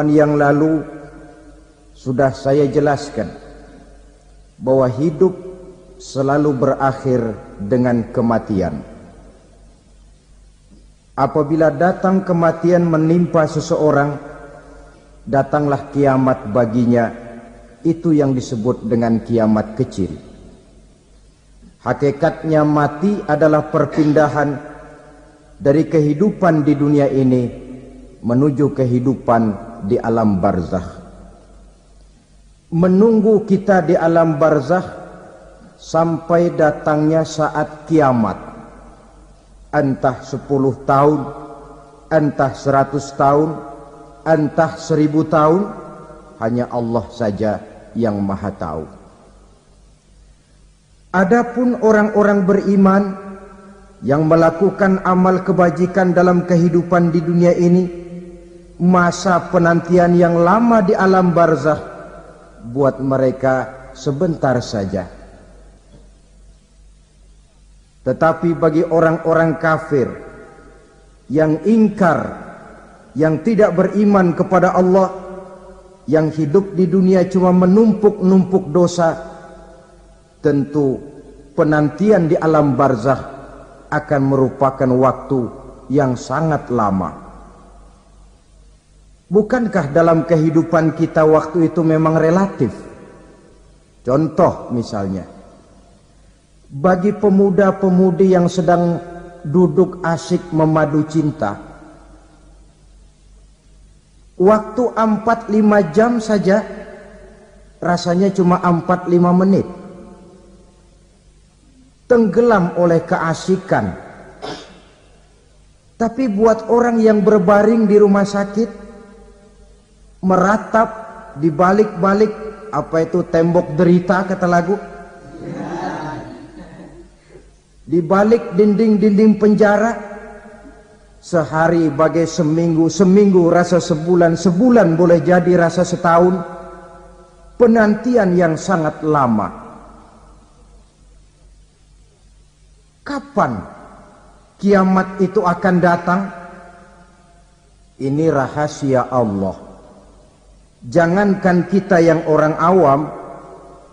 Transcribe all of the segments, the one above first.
pertemuan yang lalu sudah saya jelaskan bahwa hidup selalu berakhir dengan kematian. Apabila datang kematian menimpa seseorang, datanglah kiamat baginya. Itu yang disebut dengan kiamat kecil. Hakikatnya mati adalah perpindahan dari kehidupan di dunia ini menuju kehidupan di alam barzakh. Menunggu kita di alam barzakh sampai datangnya saat kiamat. Entah 10 tahun, entah 100 tahun, entah 1000 tahun, hanya Allah saja yang Maha Tahu. Adapun orang-orang beriman yang melakukan amal kebajikan dalam kehidupan di dunia ini, masa penantian yang lama di alam barzakh buat mereka sebentar saja. Tetapi bagi orang-orang kafir yang ingkar, yang tidak beriman kepada Allah, yang hidup di dunia cuma menumpuk-numpuk dosa, tentu penantian di alam barzakh akan merupakan waktu yang sangat lama. Bukankah dalam kehidupan kita waktu itu memang relatif? Contoh misalnya, bagi pemuda-pemudi yang sedang duduk asyik memadu cinta, waktu 4-5 jam saja rasanya cuma 4-5 menit. Tenggelam oleh keasikan. Tapi buat orang yang berbaring di rumah sakit, meratap di balik-balik apa itu tembok derita kata lagu, di balik dinding-dinding penjara, sehari bagai seminggu, seminggu rasa sebulan, sebulan boleh jadi rasa setahun. Penantian yang sangat lama. Kapan kiamat itu akan datang? Ini rahasia Allah. Jangankan kita yang orang awam,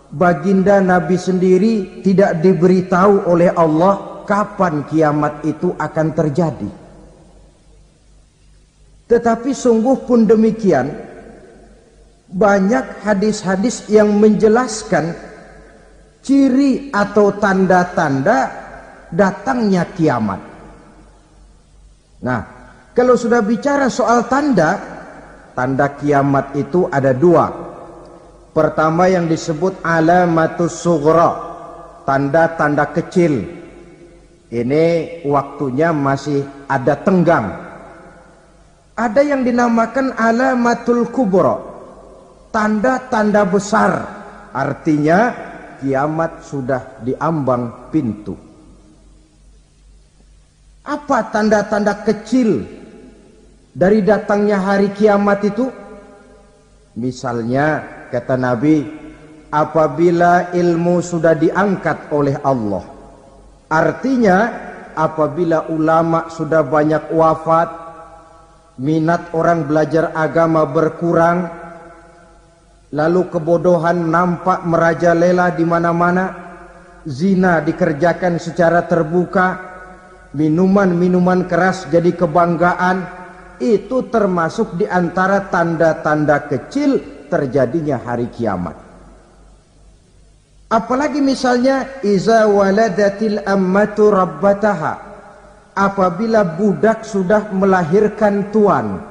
baginda Nabi sendiri tidak diberitahu oleh Allah kapan kiamat itu akan terjadi. Tetapi sungguh pun demikian, banyak hadis-hadis yang menjelaskan ciri atau tanda-tanda datangnya kiamat. Nah, kalau sudah bicara soal tanda, tanda kiamat itu ada 2. Pertama yang disebut alamatus sughra, tanda-tanda kecil. Ini waktunya masih ada tenggang. Ada yang dinamakan alamatul kubra, tanda-tanda besar, artinya kiamat sudah diambang pintu. Apa tanda-tanda kecil dari datangnya hari kiamat itu? Misalnya kata Nabi, apabila ilmu sudah diangkat oleh Allah, artinya apabila ulama sudah banyak wafat, minat orang belajar agama berkurang, lalu kebodohan nampak merajalela di mana-mana, zina dikerjakan secara terbuka, minuman-minuman keras jadi kebanggaan, itu termasuk di antara tanda-tanda kecil terjadinya hari kiamat. Apalagi misalnya iza waladatil ammatu rabbataha, apabila budak sudah melahirkan tuan.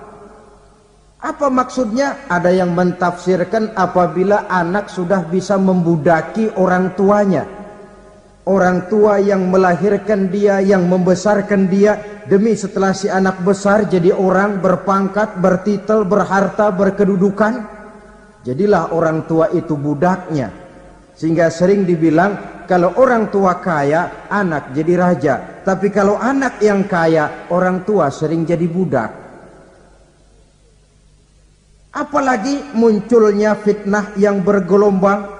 Apa maksudnya? Ada yang mentafsirkan apabila anak sudah bisa membudaki orang tuanya. Orang tua yang melahirkan dia, yang membesarkan dia, demi setelah si anak besar jadi orang berpangkat, bertitel, berharta, berkedudukan, jadilah orang tua itu budaknya. Sehingga sering dibilang kalau orang tua kaya, anak jadi raja. Tapi kalau anak yang kaya, orang tua sering jadi budak. Apalagi munculnya fitnah yang bergelombang,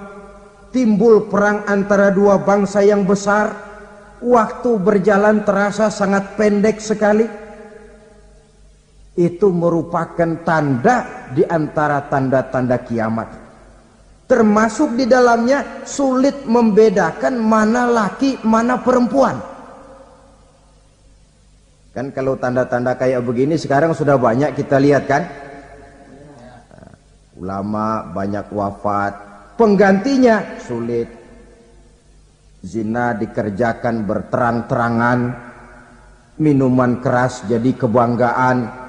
timbul perang antara dua bangsa yang besar, waktu berjalan terasa sangat pendek sekali. Itu merupakan tanda di antara tanda-tanda kiamat. Termasuk di dalamnya sulit membedakan mana laki, mana perempuan. Kan kalau tanda-tanda kayak begini sekarang sudah banyak kita lihat kan. Ulama banyak wafat, penggantinya sulit. Zina dikerjakan berterang-terangan, minuman keras jadi kebanggaan.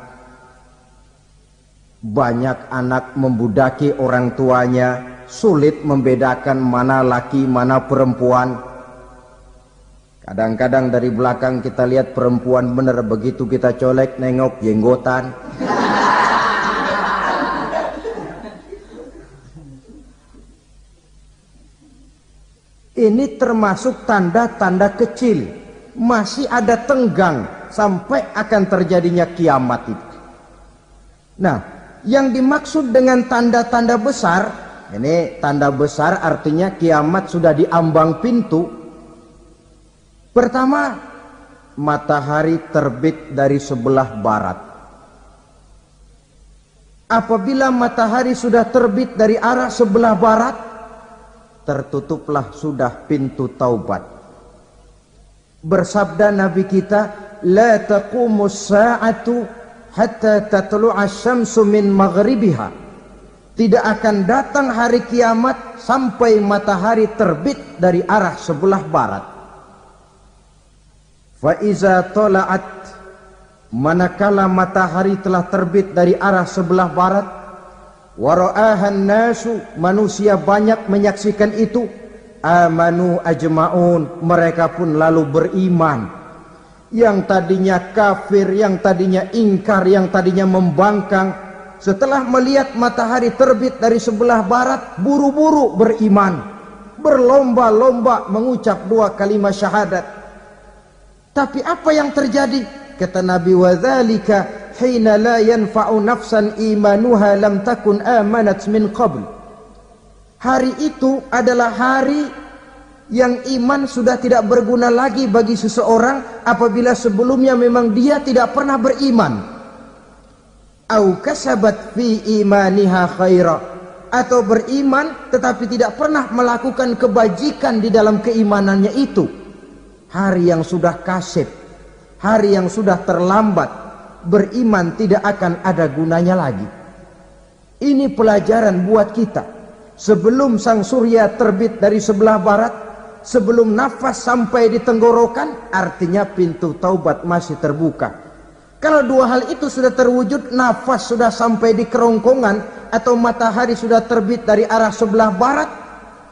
Banyak anak membudaki orang tuanya, sulit membedakan mana laki mana perempuan. Kadang-kadang dari belakang kita lihat perempuan bener, begitu kita colek nengok jenggotan. Ini termasuk tanda-tanda kecil, masih ada tenggang sampai akan terjadinya kiamat itu. Nah, yang dimaksud dengan tanda-tanda besar, ini tanda besar artinya kiamat sudah di ambang pintu. Pertama, matahari terbit dari sebelah barat. Apabila matahari sudah terbit dari arah sebelah barat, tertutuplah sudah pintu taubat. Bersabda Nabi kita, la taqumus sa'atu hatta tatlu'a syamsu min maghribiha. Tidak akan datang hari kiamat sampai matahari terbit dari arah sebelah barat. Fa iza tala'at, manakala matahari telah terbit dari arah sebelah barat, wa ra'ahan nasu, manusia banyak menyaksikan itu, amanu ajma'un, mereka pun lalu beriman. Yang tadinya kafir, yang tadinya ingkar, yang tadinya membangkang, setelah melihat matahari terbit dari sebelah barat, buru-buru beriman, berlomba-lomba mengucap 2 kalimat syahadat. Tapi apa yang terjadi? Kata Nabi, wadzalika hina la yanfa'u nafsan imanuha lam takun amanat min qabl. Hari itu adalah hari yang iman sudah tidak berguna lagi bagi seseorang apabila sebelumnya memang dia tidak pernah beriman. Au kasabat fi imaniha khaira, atau beriman tetapi tidak pernah melakukan kebajikan di dalam keimanannya itu. Hari yang sudah kasib, hari yang sudah terlambat, beriman tidak akan ada gunanya lagi. Ini pelajaran buat kita. Sebelum sang surya terbit dari sebelah barat, sebelum nafas sampai di tenggorokan, artinya pintu taubat masih terbuka. Kalau 2 hal itu sudah terwujud, nafas sudah sampai di kerongkongan atau matahari sudah terbit dari arah sebelah barat,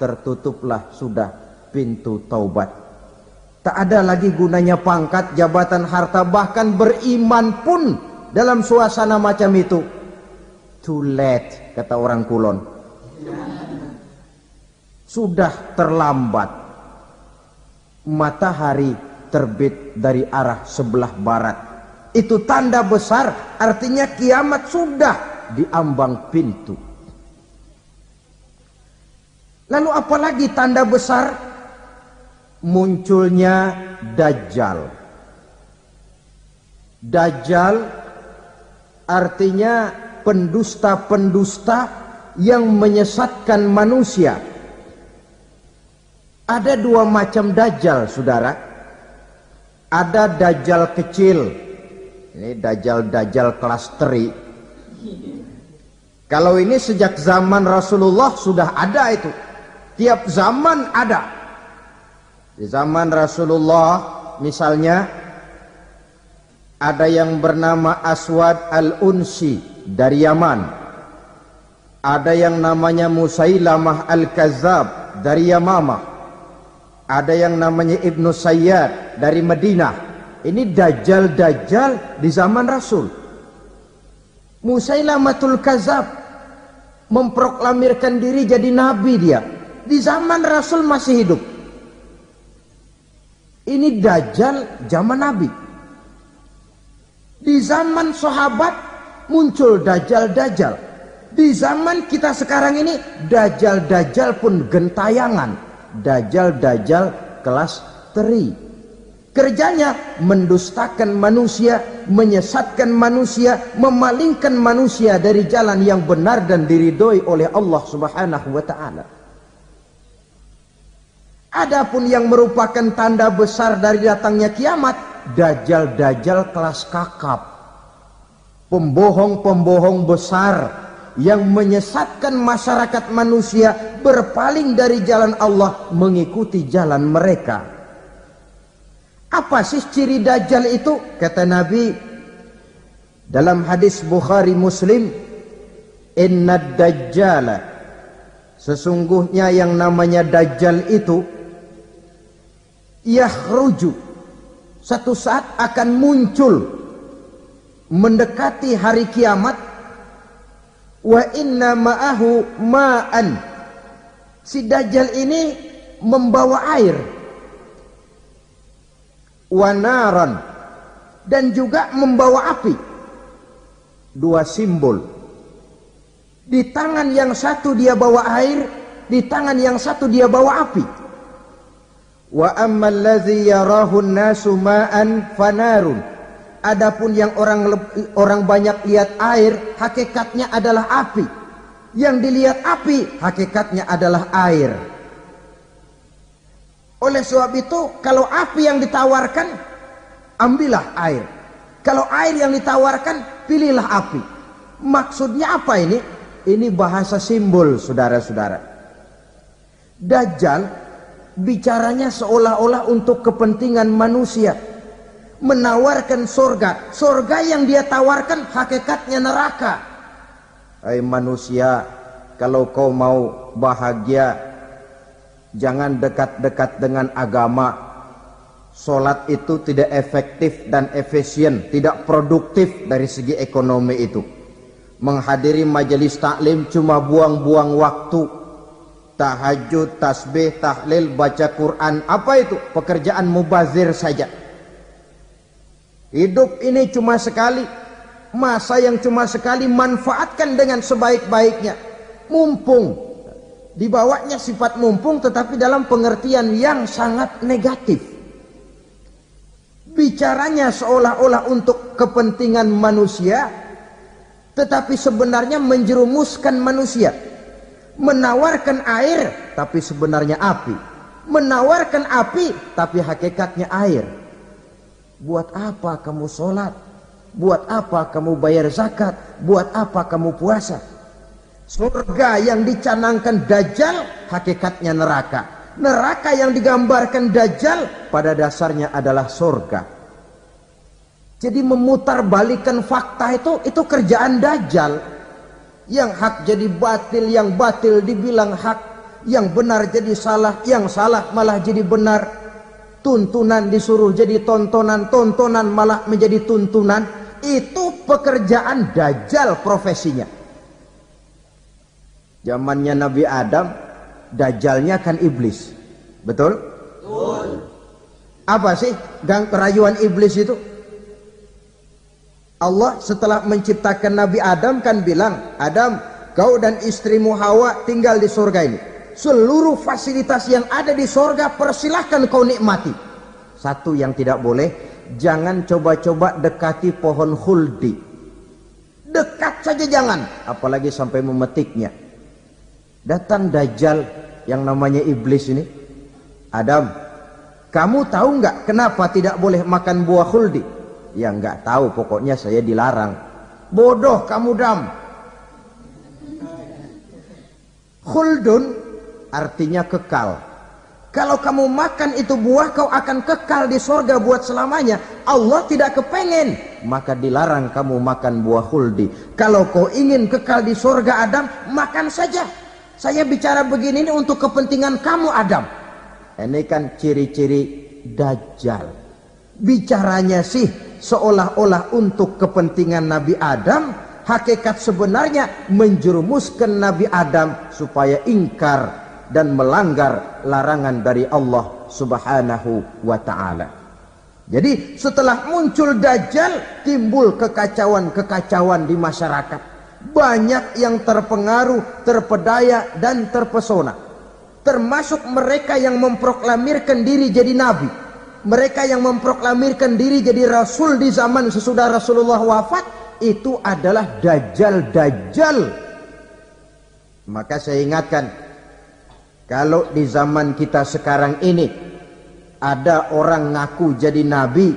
tertutuplah sudah pintu taubat. Tak ada lagi gunanya pangkat, jabatan, harta, bahkan beriman pun dalam suasana macam itu. Too late, kata orang Kulon. Sudah terlambat. Matahari terbit dari arah sebelah barat. Itu tanda besar, artinya kiamat sudah di ambang pintu. Lalu apalagi tanda besar? Munculnya Dajjal. Dajjal artinya pendusta-pendusta yang menyesatkan manusia. Ada 2 macam Dajjal, saudara. Ada Dajjal kecil. Ini Dajjal kelas teri. Kalau ini sejak zaman Rasulullah sudah ada itu. Tiap zaman ada. Di zaman Rasulullah misalnya ada yang bernama Aswad al-Unsi dari Yaman. Ada yang namanya Musailamah al-Kazzab dari Yamamah. Ada yang namanya Ibnu Sayyad dari Madinah. Ini Dajjal di zaman Rasul. Musailamatul Kazzab memproklamirkan diri jadi nabi dia. Di zaman Rasul masih hidup. Ini Dajjal zaman Nabi. Di zaman sahabat muncul Dajjal. Di zaman kita sekarang ini Dajjal pun gentayangan. Dajjal kelas teri. Kerjanya mendustakan manusia, menyesatkan manusia, memalingkan manusia dari jalan yang benar dan diridhoi oleh Allah Subhanahu wa taala. Adapun yang merupakan tanda besar dari datangnya kiamat, dajjal-dajjal kelas kakap, pembohong-pembohong besar yang menyesatkan masyarakat manusia berpaling dari jalan Allah mengikuti jalan mereka. Apa sih ciri dajjal itu? Kata Nabi dalam hadis Bukhari Muslim, innad dajjala, sesungguhnya yang namanya dajjal itu yakhruju, satu saat akan muncul mendekati hari kiamat, wa inna ma'ahu ma'an, si dajjal ini membawa air, wa naran, dan juga membawa api. Dua simbol. Di tangan yang satu dia bawa air, di tangan yang satu dia bawa api. Wa ammal ladzi yarahu an-nasu ma'an fanarun, adapun yang orang banyak lihat air, hakikatnya adalah api. Yang dilihat api, hakikatnya adalah air. Oleh sebab itu, kalau api yang ditawarkan, ambillah air. Kalau air yang ditawarkan, pilihlah api. Maksudnya apa ini? Ini bahasa simbol, saudara-saudara. Dajjal bicaranya seolah-olah untuk kepentingan manusia, menawarkan surga. Surga yang dia tawarkan hakikatnya neraka. Hai manusia, kalau kau mau bahagia, jangan dekat-dekat dengan agama. Solat itu tidak efektif dan efisien, tidak produktif dari segi ekonomi itu. Menghadiri majelis taklim cuma buang-buang waktu. Tahajud, tasbih, tahlil, baca Quran, apa itu? Pekerjaan mubazir saja. Hidup ini cuma sekali, masa yang cuma sekali, manfaatkan dengan sebaik-baiknya. Mumpung. Dibawanya sifat mumpung, tetapi dalam pengertian yang sangat negatif. Bicaranya seolah-olah untuk kepentingan manusia, tetapi sebenarnya menjerumuskan manusia. Menawarkan air, tapi sebenarnya api. Menawarkan api, tapi hakikatnya air. Buat apa kamu sholat? Buat apa kamu bayar zakat? Buat apa kamu puasa? Surga yang dicanangkan dajjal hakikatnya neraka. Neraka yang digambarkan dajjal pada dasarnya adalah surga. Jadi memutarbalikkan fakta itu kerjaan dajjal. Yang hak jadi batil, yang batil dibilang hak, yang benar jadi salah, yang salah malah jadi benar. Tuntunan disuruh jadi tontonan, tontonan malah menjadi tuntunan. Itu pekerjaan dajjal profesinya. Zamannya Nabi Adam, dajjalnya kan iblis. Betul? Betul. Apa sih rayuan iblis itu? Allah setelah menciptakan Nabi Adam kan bilang, Adam, kau dan istrimu Hawa tinggal di surga ini. Seluruh fasilitas yang ada di surga persilahkan kau nikmati. Satu yang tidak boleh, jangan coba-coba dekati pohon khuldi. Dekat saja jangan, apalagi sampai memetiknya. Datang dajjal yang namanya iblis ini. Adam, kamu tahu nggak kenapa tidak boleh makan buah khuldi? Ya nggak tahu, pokoknya saya dilarang. Bodoh kamu Dam. Khuldun artinya kekal. Kalau kamu makan itu buah, kau akan kekal di surga buat selamanya. Allah tidak kepengen, maka dilarang kamu makan buah khuldi. Kalau kau ingin kekal di surga Adam, makan saja. Saya bicara begini ini untuk kepentingan kamu Adam. Ini kan ciri-ciri dajjal. Bicaranya sih seolah-olah untuk kepentingan Nabi Adam, hakikat sebenarnya menjerumuskan Nabi Adam supaya ingkar dan melanggar larangan dari Allah Subhanahu wa ta'ala. Jadi setelah muncul dajjal, timbul kekacauan-kekacauan di masyarakat. Banyak yang terpengaruh, terpedaya dan terpesona. Termasuk mereka yang memproklamirkan diri jadi nabi. mereka yang memproklamirkan diri jadi rasul di zaman sesudah Rasulullah wafat, itu adalah dajjal-dajjal. Maka saya ingatkan, kalau di zaman kita sekarang ini ada orang ngaku jadi nabi,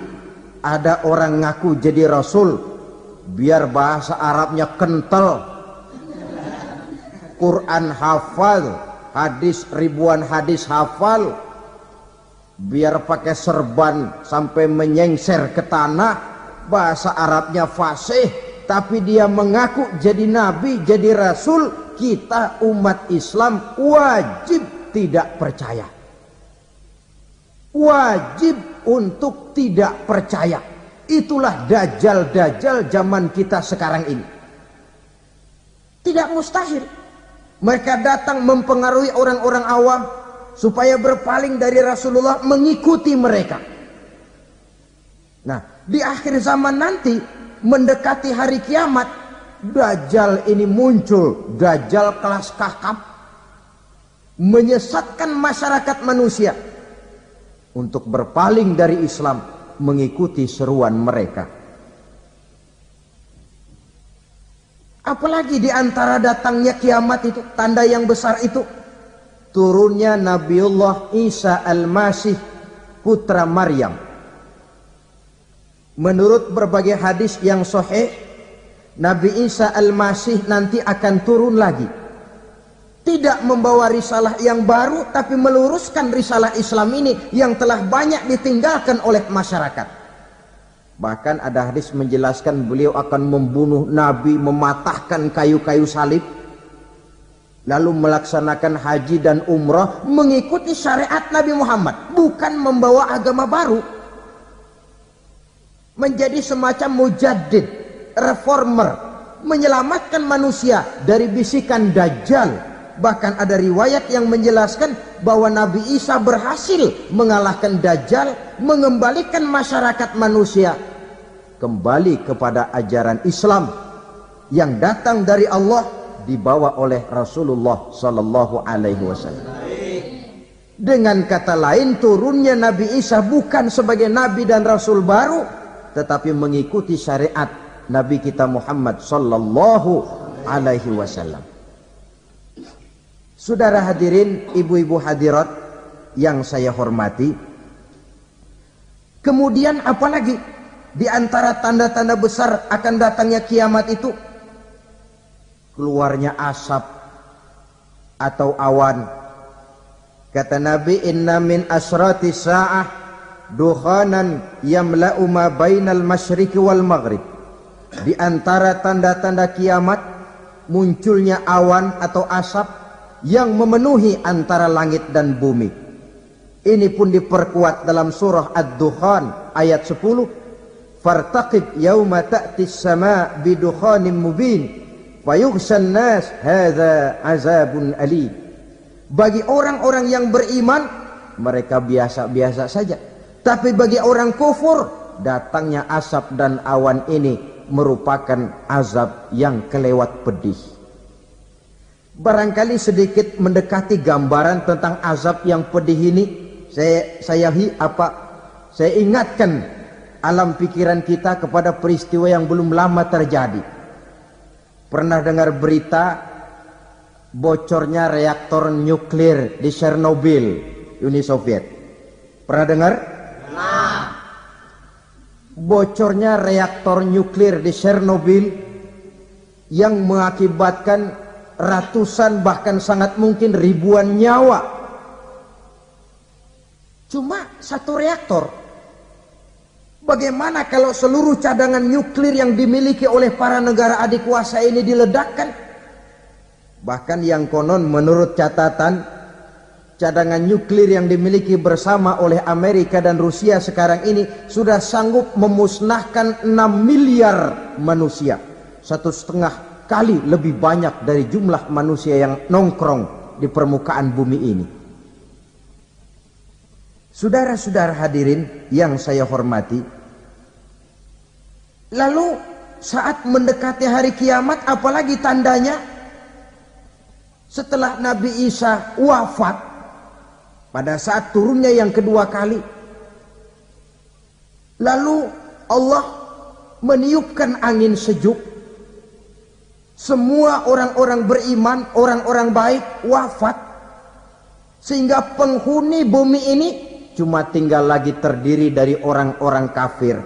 ada orang ngaku jadi rasul, biar bahasa Arabnya kental, Quran hafal, hadis ribuan hadis hafal, biar pakai serban sampai menyengser ke tanah, bahasa Arabnya fasih, tapi dia mengaku jadi nabi, jadi rasul, kita umat Islam wajib tidak percaya. Wajib untuk tidak percaya. Itulah dajjal-dajjal zaman kita sekarang ini. Tidak mustahil mereka datang mempengaruhi orang-orang awam supaya berpaling dari Rasulullah, mengikuti mereka. Nah, di akhir zaman nanti, mendekati hari kiamat, dajjal ini muncul, dajjal kelas kakap, menyesatkan masyarakat manusia untuk berpaling dari Islam, mengikuti seruan mereka. Apalagi di antara datangnya kiamat itu, tanda yang besar itu, turunnya Nabiullah Isa Al-Masih, putra Maryam. Menurut berbagai hadis yang sahih, Nabi Isa Al-Masih nanti akan turun lagi. Tidak membawa risalah yang baru, tapi meluruskan risalah Islam ini yang telah banyak ditinggalkan oleh masyarakat. Bahkan ada hadis menjelaskan beliau akan membunuh Nabi, mematahkan kayu-kayu salib, lalu melaksanakan haji dan umrah mengikuti syariat Nabi Muhammad, bukan membawa agama baru. Menjadi semacam mujaddid, reformer, menyelamatkan manusia dari bisikan dajjal. Bahkan ada riwayat yang menjelaskan bahwa Nabi Isa berhasil mengalahkan dajjal, mengembalikan masyarakat manusia kembali kepada ajaran Islam yang datang dari Allah, dibawa oleh Rasulullah sallallahu alaihi wasallam. Dengan kata lain, turunnya Nabi Isa bukan sebagai nabi dan rasul baru, tetapi mengikuti syariat Nabi kita Muhammad sallallahu alaihi wasallam. Saudara hadirin, ibu-ibu hadirat yang saya hormati, kemudian apalagi di antara tanda-tanda besar akan datangnya kiamat itu? Keluarnya asap atau awan. Kata Nabi, inna min asrati sa'ah dukhanan yamla'u ma bainal masyriqi wal maghrib. Di antara tanda-tanda kiamat, munculnya awan atau asap yang memenuhi antara langit dan bumi. Ini pun diperkuat dalam surah Ad-Dukhan ayat 10. Fartaqib yauma ta'tis sama' bidukhanin mubin fayughshan nas hadza azabun alim. Bagi orang-orang yang beriman, mereka biasa-biasa saja. Tapi bagi orang kufur, datangnya asap dan awan ini merupakan azab yang kelewat pedih. Barangkali sedikit mendekati gambaran tentang azab yang pedih ini, saya ingatkan alam pikiran kita kepada peristiwa yang belum lama terjadi. Pernah dengar berita bocornya reaktor nuklir di Chernobyl, Uni Soviet? Pernah dengar? Nah. Bocornya reaktor nuklir di Chernobyl yang mengakibatkan ratusan bahkan sangat mungkin ribuan nyawa. Cuma satu reaktor. Bagaimana kalau seluruh cadangan nuklir yang dimiliki oleh para negara adik kuasa ini diledakkan? Bahkan yang konon menurut catatan, cadangan nuklir yang dimiliki bersama oleh Amerika dan Rusia sekarang ini sudah sanggup memusnahkan 6 miliar manusia. 1,5 kali lebih banyak dari jumlah manusia yang nongkrong di permukaan bumi ini. Saudara-saudara hadirin yang saya hormati, lalu saat mendekati hari kiamat, apalagi tandanya? Setelah Nabi Isa wafat, pada saat turunnya yang kedua kali, Lalu Allah meniupkan angin sejuk. Semua orang-orang beriman, orang-orang baik wafat. Sehingga penghuni bumi ini cuma tinggal lagi terdiri dari orang-orang kafir.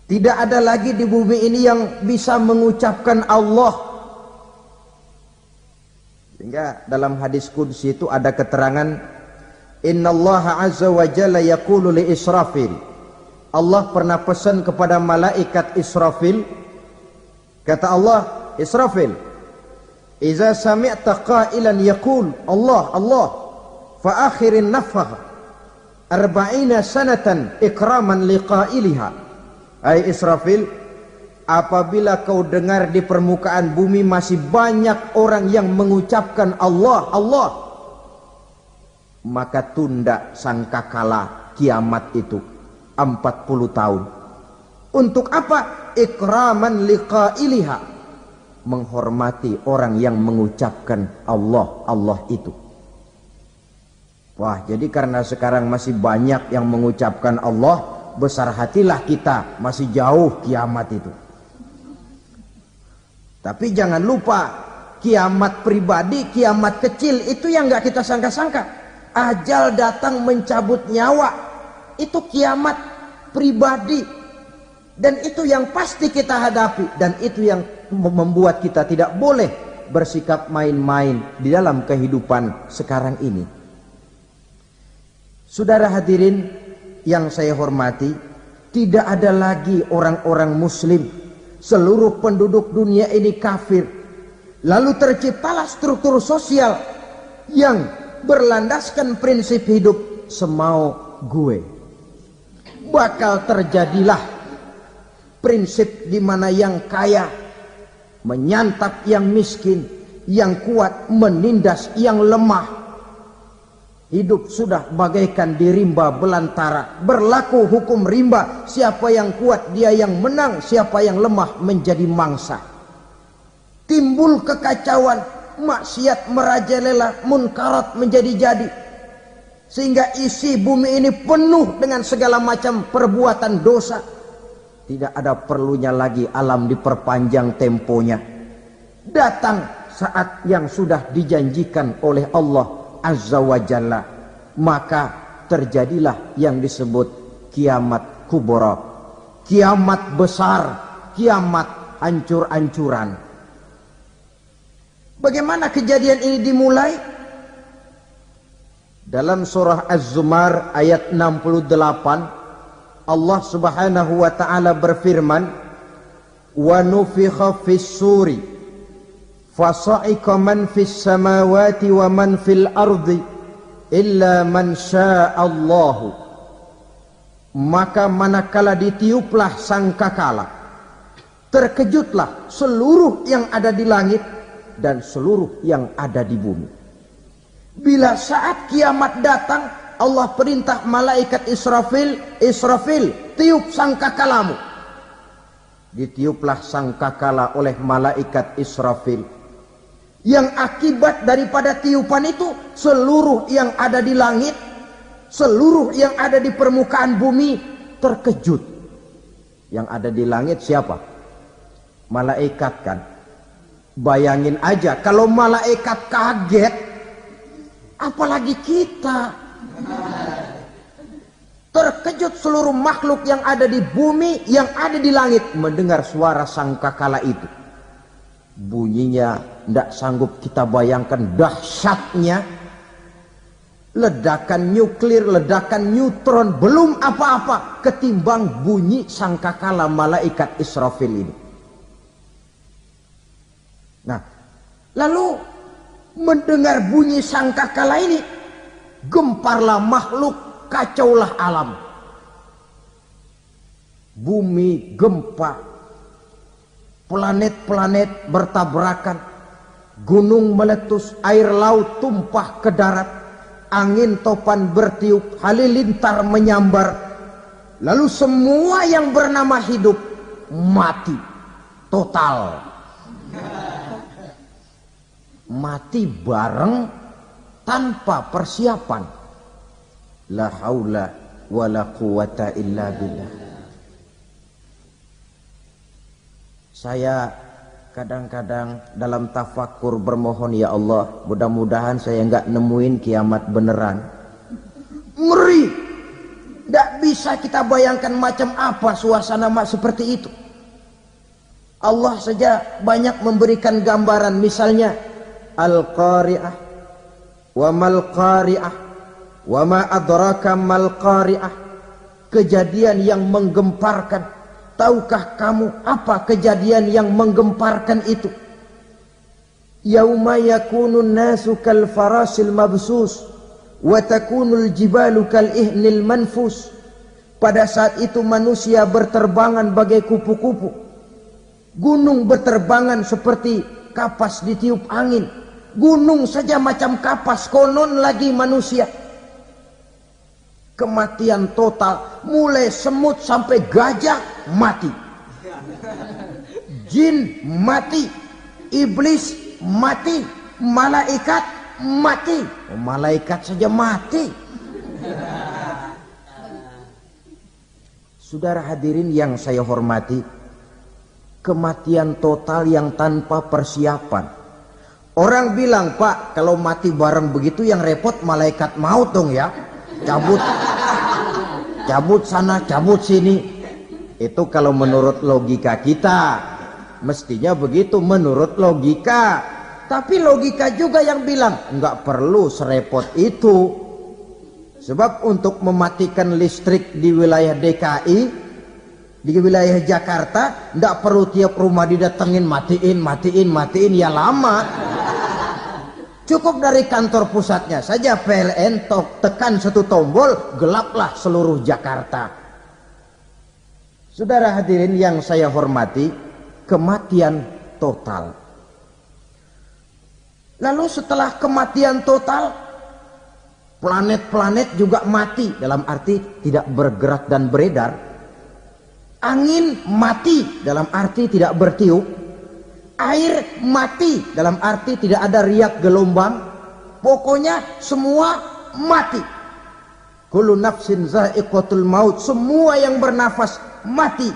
Tidak ada lagi di bumi ini yang bisa mengucapkan Allah. Sehingga dalam hadis qudsi itu ada keterangan, Innallaha azza wa jalla yaqulu li Israfil. Allah pernah pesan kepada malaikat Israfil. Kata Allah, Israfil, Iza sami'ta qailan yaqul Allah Allah fa akhirin nafakh 40 sanatan ikraman liqailiha. Hai Israfil, apabila kau dengar di permukaan bumi masih banyak orang yang mengucapkan Allah Allah, maka tunda sangkakala kiamat itu 40 tahun. Untuk apa? Ikraman liqailiha, menghormati orang yang mengucapkan Allah Allah itu. Wah, jadi karena sekarang masih banyak yang mengucapkan Allah, besar hatilah kita, masih jauh kiamat itu. Tapi jangan lupa, kiamat pribadi, kiamat kecil itu yang gak kita sangka-sangka. Ajal datang mencabut nyawa, itu kiamat pribadi. Dan itu yang pasti kita hadapi. Dan itu yang membuat kita tidak boleh bersikap main-main di dalam kehidupan sekarang ini. Saudara hadirin yang saya hormati, tidak ada lagi orang-orang muslim. Seluruh penduduk dunia ini kafir. Lalu terciptalah struktur sosial yang berlandaskan prinsip hidup semau gue. Bakal terjadilah prinsip di mana yang kaya menyantap yang miskin, yang kuat menindas yang lemah. Hidup sudah bagaikan di rimba belantara. Berlaku hukum rimba, siapa yang kuat dia yang menang, siapa yang lemah menjadi mangsa. Timbul kekacauan, maksiat merajalela, munkarat menjadi-jadi. Sehingga isi bumi ini penuh dengan segala macam perbuatan dosa. Tidak ada perlunya lagi alam diperpanjang temponya. Datang saat yang sudah dijanjikan oleh Allah Azza wa Jalla, maka terjadilah yang disebut kiamat kubra, kiamat besar, kiamat hancur-hancuran. Bagaimana kejadian ini dimulai? Dalam surah Az-Zumar ayat 68, Allah subhanahu wa ta'ala berfirman, wa nufikha fis suri fasa'iqa man fis samawati wa man fil ardi illa man sya'allahu. Maka manakala ditiuplah sangkakala, terkejutlah seluruh yang ada di langit dan seluruh yang ada di bumi. Bila saat kiamat datang, Allah perintah malaikat Israfil, Israfil, tiup sangkakalamu. Ditiuplah sangkakala oleh malaikat Israfil. Yang akibat daripada tiupan itu, seluruh yang ada di langit, seluruh yang ada di permukaan bumi terkejut. Yang ada di langit siapa? Malaikat kan. Bayangin aja kalau malaikat kaget, apalagi kita. Terkejut seluruh makhluk yang ada di bumi, yang ada di langit mendengar suara sangkakala itu. Bunyinya tidak sanggup kita bayangkan dahsyatnya. Ledakan nuklir, ledakan neutron, belum apa-apa ketimbang bunyi sangkakala malaikat Israfil ini. Nah, lalu mendengar bunyi sangkakala ini, gemparlah makhluk, kacaulah alam. Bumi gempa, planet-planet bertabrakan, gunung meletus, air laut tumpah ke darat, angin topan bertiup, halilintar menyambar. Lalu semua yang bernama hidup mati total. Mati bareng tanpa persiapan. La haula wala quwata illa billah. Saya kadang-kadang dalam tafakur bermohon, ya Allah, mudah-mudahan saya enggak nemuin kiamat beneran. Ngeri. Tidak bisa kita bayangkan macam apa suasana seperti itu. Allah saja banyak memberikan gambaran, misalnya Al-Qari'ah, wa mal qari'ah, wa ma adraka mal qari'ah. Kejadian yang menggemparkan. Tahukah kamu apa kejadian yang menggemparkan itu? Yauma yakunun nasu kal farasil mabsus wa takunul jibalu kal ihnil manfus. Pada saat itu manusia berterbangan bagai kupu-kupu. Gunung berterbangan seperti kapas ditiup angin. Gunung saja macam kapas, konon lagi manusia. Kematian total, mulai semut sampai gajah mati, jin mati, iblis mati, malaikat mati. Malaikat saja mati. Saudara hadirin yang saya hormati, kematian total yang tanpa persiapan. Orang bilang, Pak, kalau mati bareng begitu yang repot malaikat maut dong ya. Cabut sana, cabut sini. Itu kalau menurut logika kita, mestinya begitu menurut logika. Tapi logika juga yang bilang nggak perlu serepot itu. Sebab untuk mematikan listrik di wilayah DKI, di wilayah Jakarta, nggak perlu tiap rumah didatengin matiin, ya lama. Cukup dari kantor pusatnya saja PLN tekan satu tombol, gelaplah seluruh Jakarta. Saudara hadirin yang saya hormati, kematian total. Lalu setelah kematian total, planet-planet juga mati, dalam arti tidak bergerak dan beredar. Angin mati, dalam arti tidak bertiup. Air mati, dalam arti tidak ada riak gelombang. Pokoknya semua mati. Kullu nafsin za'iqatul maut, semua yang bernafas mati.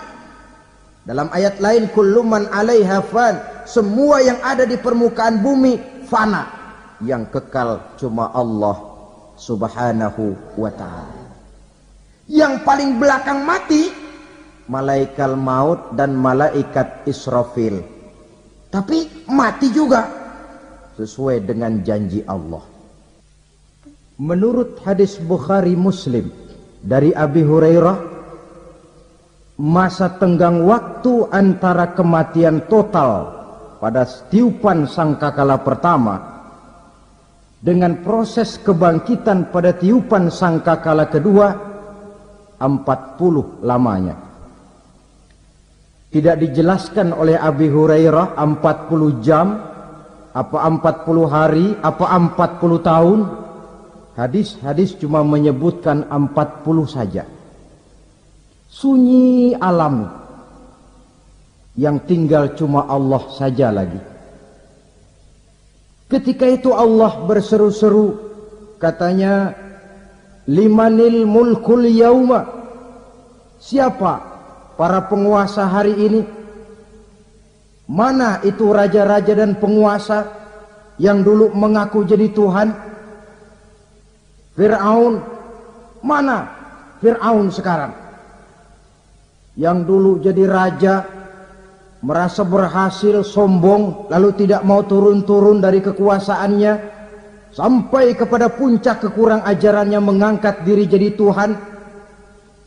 Dalam ayat lain, kullu man 'alaiha fan, semua yang ada di permukaan bumi fana. Yang kekal cuma Allah Subhanahu wa ta'ala. Yang paling belakang mati malaikat maut dan malaikat Israfil. Tapi mati juga sesuai dengan janji Allah. Menurut hadis Bukhari Muslim dari Abi Hurairah, masa tenggang waktu antara kematian total pada tiupan sangkakala pertama dengan proses kebangkitan pada tiupan sangkakala kedua 40 lamanya. Tidak dijelaskan oleh Abi Hurairah 40 jam, apa 40 hari, apa 40 tahun. Hadis-hadis cuma menyebutkan 40 saja. Sunyi alam, yang tinggal cuma Allah saja lagi. Ketika itu Allah berseru-seru, katanya, limanil mulkul yauma. Siapa para penguasa hari ini? Mana itu raja-raja dan penguasa yang dulu mengaku jadi Tuhan? Fir'aun. Mana Fir'aun sekarang? Yang dulu jadi raja, merasa berhasil, sombong, lalu tidak mau turun-turun dari kekuasaannya, sampai kepada puncak kekurang ajarannya mengangkat diri jadi Tuhan.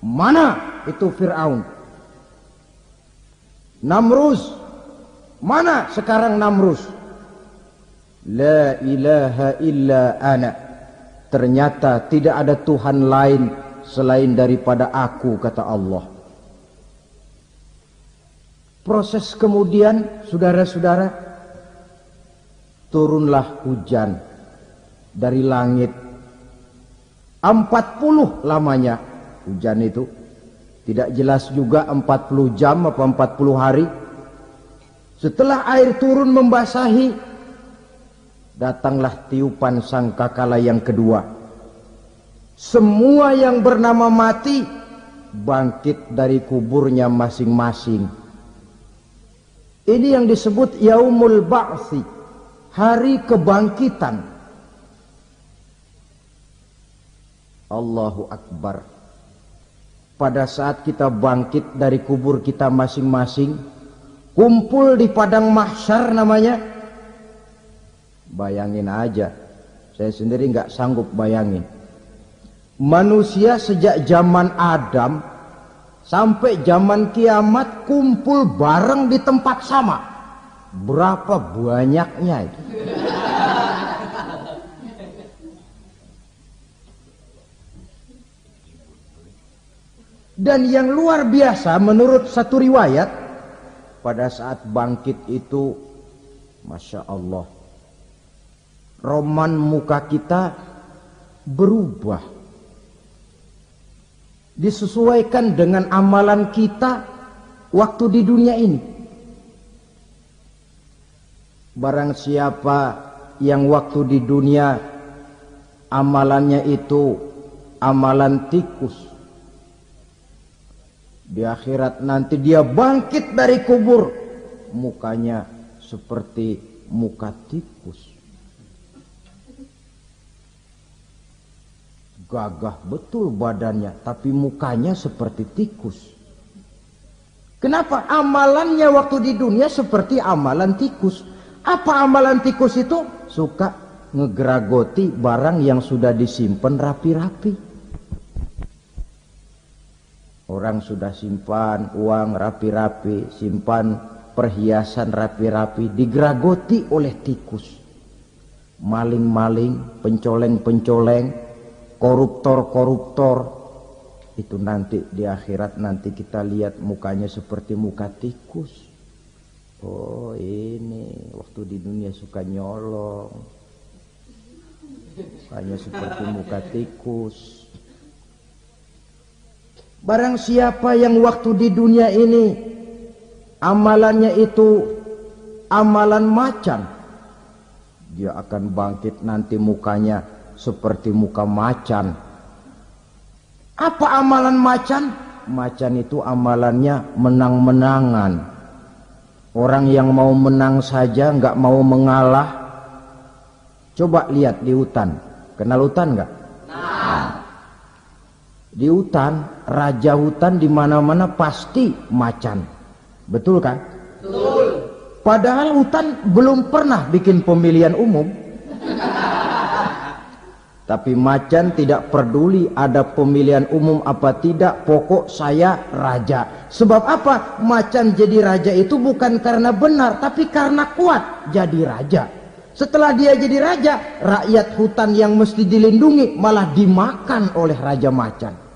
Mana itu Fir'aun? Namrus. Mana sekarang Namrus? La ilaha illa ana. Ternyata tidak ada Tuhan lain selain daripada aku, kata Allah. Proses kemudian, saudara-saudara, turunlah hujan dari langit. 40 lamanya hujan itu. Tidak jelas juga 40 jam apa 40 hari. Setelah air turun membasahi, datanglah tiupan sangkakala yang kedua. Semua yang bernama mati bangkit dari kuburnya masing-masing. Ini yang disebut yaumul ba'tsi, hari kebangkitan. Allahu Akbar. Pada saat kita bangkit dari kubur kita masing-masing, kumpul di padang mahsyar namanya. Bayangin aja, saya sendiri nggak sanggup bayangin. Manusia sejak zaman Adam sampai zaman kiamat kumpul bareng di tempat sama. Berapa banyaknya itu? Dan yang luar biasa menurut satu riwayat, pada saat bangkit itu, Masya Allah, roman muka kita berubah, disesuaikan dengan amalan kita waktu di dunia ini. Barang siapa yang waktu di dunia amalannya itu amalan tikus, di akhirat nanti dia bangkit dari kubur, mukanya seperti muka tikus. Gagah betul badannya, tapi mukanya seperti tikus. Kenapa? Amalannya waktu di dunia seperti amalan tikus. Apa amalan tikus itu? Suka ngegeragoti barang yang sudah disimpan rapi-rapi. Orang sudah simpan uang rapi-rapi, simpan perhiasan rapi-rapi, digeragoti oleh tikus. Maling-maling, pencoleng-pencoleng, koruptor-koruptor, itu nanti di akhirat nanti kita lihat mukanya seperti muka tikus. Oh, ini waktu di dunia suka nyolong, mukanya seperti muka tikus. Barang siapa yang waktu di dunia ini amalannya itu amalan macan, dia akan bangkit nanti mukanya seperti muka macan. Apa amalan macan? Macan itu amalannya menang-menangan. Orang yang mau menang saja nggak mau mengalah. Coba lihat di hutan, kenal hutan nggak? Di hutan, raja hutan di mana-mana pasti macan. Betul kan? Betul. Padahal hutan belum pernah bikin pemilihan umum. Tapi macan tidak peduli ada pemilihan umum apa tidak, pokok saya raja. Sebab apa? Macan jadi raja itu bukan karena benar, tapi karena kuat jadi raja. Setelah dia jadi raja, rakyat hutan yang mesti dilindungi malah dimakan oleh raja macan.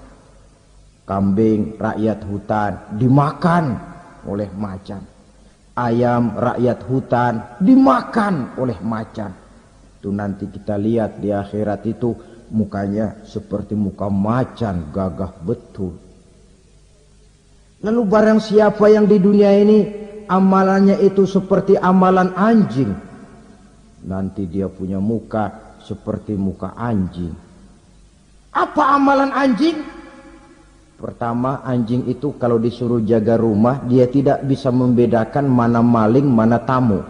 Kambing rakyat hutan dimakan oleh macan. Ayam rakyat hutan dimakan oleh macan. Itu nanti kita lihat di akhirat itu mukanya seperti muka macan, gagah betul. Lalu barang siapa yang di dunia ini amalannya itu seperti amalan anjing, nanti dia punya muka seperti muka anjing. Apa amalan anjing? Pertama, anjing itu kalau disuruh jaga rumah, dia tidak bisa membedakan mana maling, mana tamu.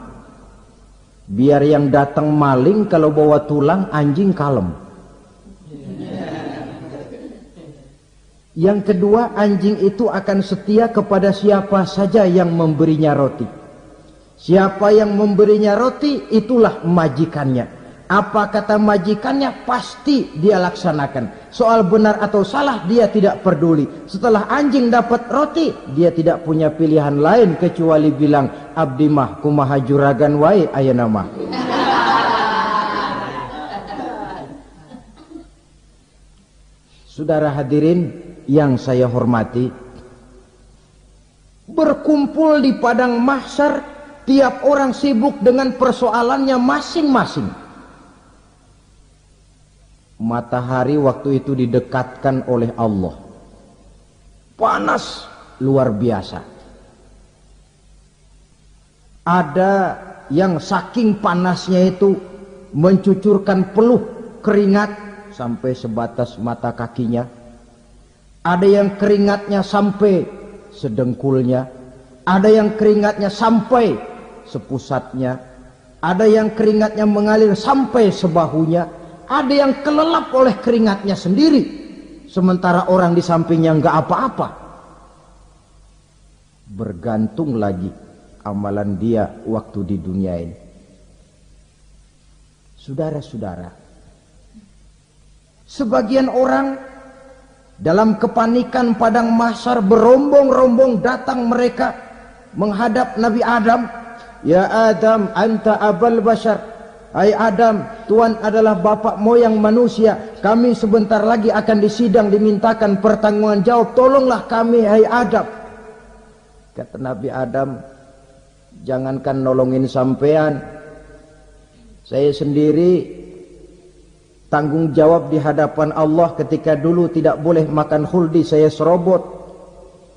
Biar yang datang maling, kalau bawa tulang, anjing kalem. Yang kedua, anjing itu akan setia kepada siapa saja yang memberinya roti. Siapa yang memberinya roti, itulah majikannya. Apa kata majikannya, pasti dia laksanakan. Soal benar atau salah, dia tidak peduli. Setelah anjing dapat roti, dia tidak punya pilihan lain kecuali bilang, abdi mah kumaha juragan wae ayeuna mah. Saudara hadirin yang saya hormati, berkumpul di padang mahsyar, tiap orang sibuk dengan persoalannya masing-masing. Matahari waktu itu didekatkan oleh Allah, panas luar biasa. Ada yang saking panasnya itu mencucurkan peluh keringat sampai sebatas mata kakinya, ada yang keringatnya sampai sedengkulnya, ada yang keringatnya sampai sepusatnya, ada yang keringatnya mengalir sampai sebahunya, ada yang kelelap oleh keringatnya sendiri, sementara orang di sampingnya nggak apa-apa. Bergantung lagi amalan dia waktu di dunia ini. Saudara-saudara, sebagian orang dalam kepanikan padang mahsyar berombong-rombong datang mereka menghadap Nabi Adam. Ya Adam, anta abal bashar. Hai Adam, Tuhan adalah bapak moyang manusia. Kami sebentar lagi akan disidang, dimintakan pertanggungan jawab. Tolonglah kami, hai Adam. Kata Nabi Adam, jangankan nolongin sampean, saya sendiri tanggung jawab di hadapan Allah ketika dulu tidak boleh makan khuldi, saya serobot.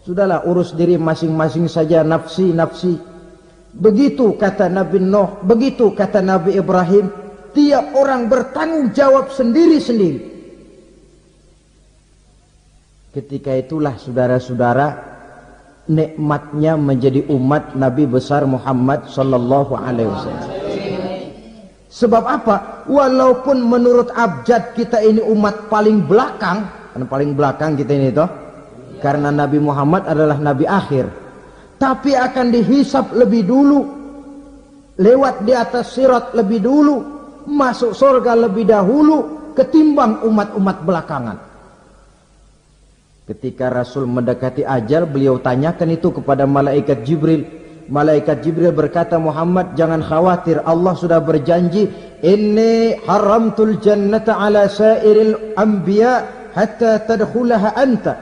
Sudahlah, urus diri masing-masing saja, nafsi. Begitu kata Nabi Nuh, begitu kata Nabi Ibrahim. Tiap orang bertanggung jawab sendiri-sendiri. Ketika itulah saudara-saudara, nikmatnya menjadi umat Nabi besar Muhammad sallallahu alaihi wasallam. Sebab apa? Walaupun menurut abjad kita ini umat paling belakang, karena paling belakang kita ini toh, karena Nabi Muhammad adalah Nabi akhir, tapi akan dihisap lebih dulu, lewat di atas sirat lebih dulu, masuk surga lebih dahulu ketimbang umat-umat belakangan. Ketika Rasul mendekati ajal, beliau tanyakan itu kepada malaikat Jibril. Malaikat Jibril berkata, Muhammad jangan khawatir, Allah sudah berjanji, inni haramtul jannata ala sairil anbiya hatta tadkhulaha anta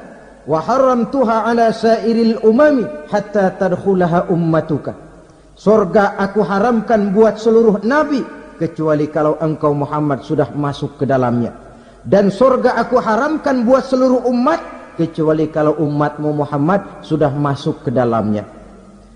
wa haramtuha ala sairil umami hatta tadkhulaha ummatuka. Surga aku haramkan buat seluruh nabi kecuali kalau engkau Muhammad sudah masuk ke dalamnya, dan surga aku haramkan buat seluruh umat kecuali kalau umatmu Muhammad sudah masuk ke dalamnya.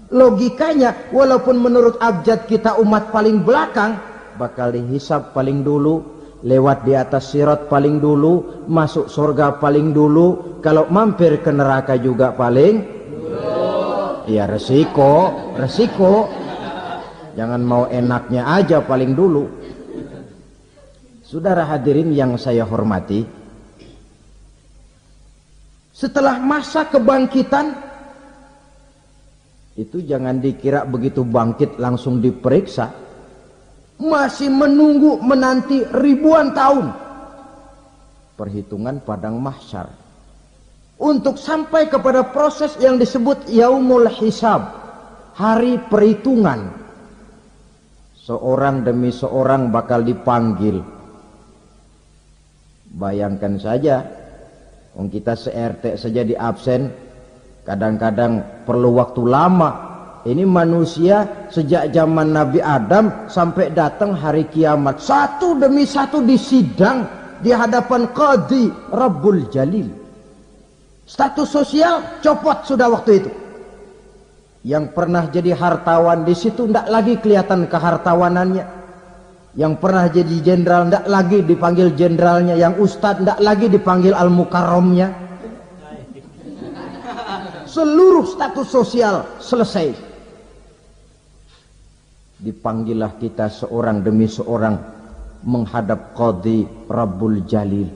Logikanya, walaupun menurut abjad kita umat paling belakang, bakal dihisap paling dulu, lewat di atas sirat paling dulu, masuk surga paling dulu, kalau mampir ke neraka juga paling dulu. Ya resiko. Jangan mau enaknya aja paling dulu. Saudara hadirin yang saya hormati, setelah masa kebangkitan itu jangan dikira begitu bangkit langsung diperiksa, masih menunggu menanti ribuan tahun perhitungan padang mahsyar untuk sampai kepada proses yang disebut yaumul hisab, hari perhitungan. Seorang demi seorang bakal dipanggil. Bayangkan saja, kita se-RT saja di absen, kadang-kadang perlu waktu lama. Ini manusia sejak zaman Nabi Adam sampai datang hari kiamat, satu demi satu disidang di hadapan Qadhi Rabbul Jalil. Status sosial copot sudah waktu itu. Yang pernah jadi hartawan di situ tidak lagi kelihatan kehartawanannya. Yang pernah jadi jenderal tidak lagi dipanggil jenderalnya. Yang ustadz tidak lagi dipanggil al-mukarramnya. Seluruh status sosial selesai. Dipanggillah kita seorang demi seorang menghadap Qadhi Rabbul Jalil.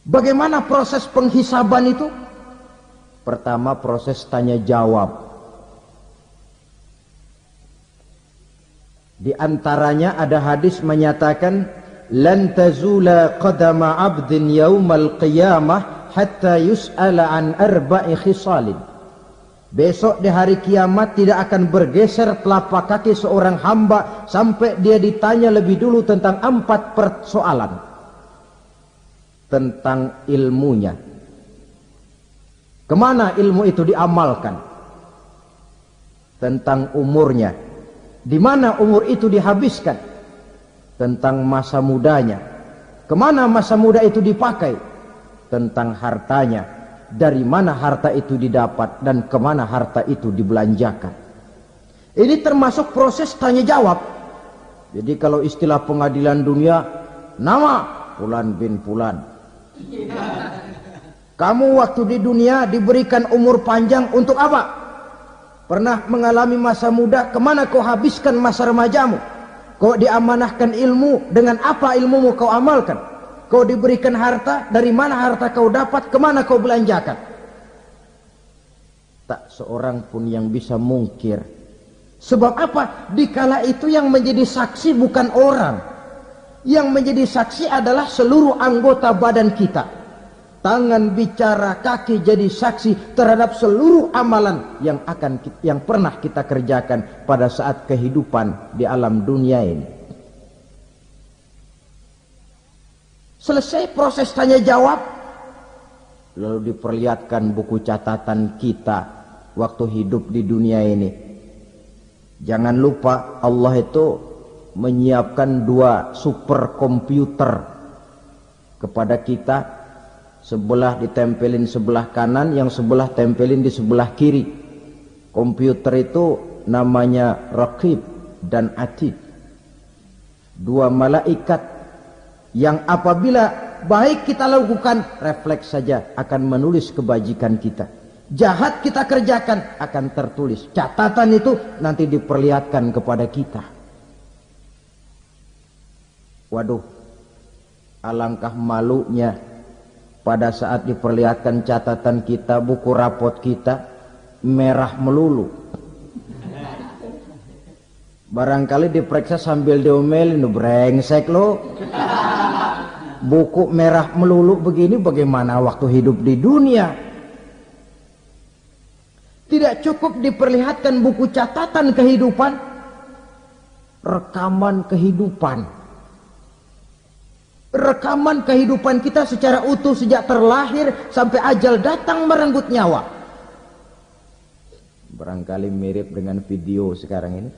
Bagaimana proses penghisaban itu? Pertama, proses tanya jawab. Di antaranya ada hadis menyatakan, lan tazula qadama 'abdin yaumal qiyamah hatta yus'ala an arba'i khisalin. Besok di hari kiamat tidak akan bergeser telapak kaki seorang hamba sampai dia ditanya lebih dulu tentang 4 persoalan. Tentang ilmunya. Kemana ilmu itu diamalkan? Tentang umurnya. Di mana umur itu dihabiskan? Tentang masa mudanya. Kemana masa muda itu dipakai? Tentang hartanya. Dari mana harta itu didapat dan kemana harta itu dibelanjakan. Ini termasuk proses tanya jawab. Jadi kalau istilah pengadilan dunia, nama, Fulan bin Fulan. Kamu waktu di dunia diberikan umur panjang untuk apa? Pernah mengalami masa muda, kemana kau habiskan masa remajamu? Kau diamanahkan ilmu, dengan apa ilmumu kau amalkan? Kau diberikan harta, dari mana harta kau dapat, kemana kau belanjakan? Tak seorang pun yang bisa mungkir. Sebab apa? Dikala itu yang menjadi saksi bukan orang. Yang menjadi saksi adalah seluruh anggota badan kita. Tangan bicara, kaki jadi saksi terhadap seluruh amalan yang pernah kita kerjakan pada saat kehidupan di alam dunia ini. Selesai proses tanya jawab, lalu diperlihatkan buku catatan kita waktu hidup di dunia ini. Jangan lupa Allah itu menyiapkan 2 superkomputer kepada kita. Sebelah ditempelin sebelah kanan, yang sebelah tempelin di sebelah kiri. Komputer itu namanya Raqib dan Atid. 2 malaikat yang apabila baik kita lakukan, refleks saja akan menulis kebajikan kita. Jahat kita kerjakan, akan tertulis. Catatan itu nanti diperlihatkan kepada kita. Waduh, alangkah malunya pada saat diperlihatkan catatan kita, buku rapot kita merah melulu. Barangkali diperiksa sambil diomelin, brengsek lo. Buku merah melulu begini, bagaimana waktu hidup di dunia? Tidak cukup diperlihatkan buku catatan kehidupan, rekaman kehidupan. Rekaman kehidupan kita secara utuh sejak terlahir sampai ajal datang merenggut nyawa. Barangkali mirip dengan video sekarang ini,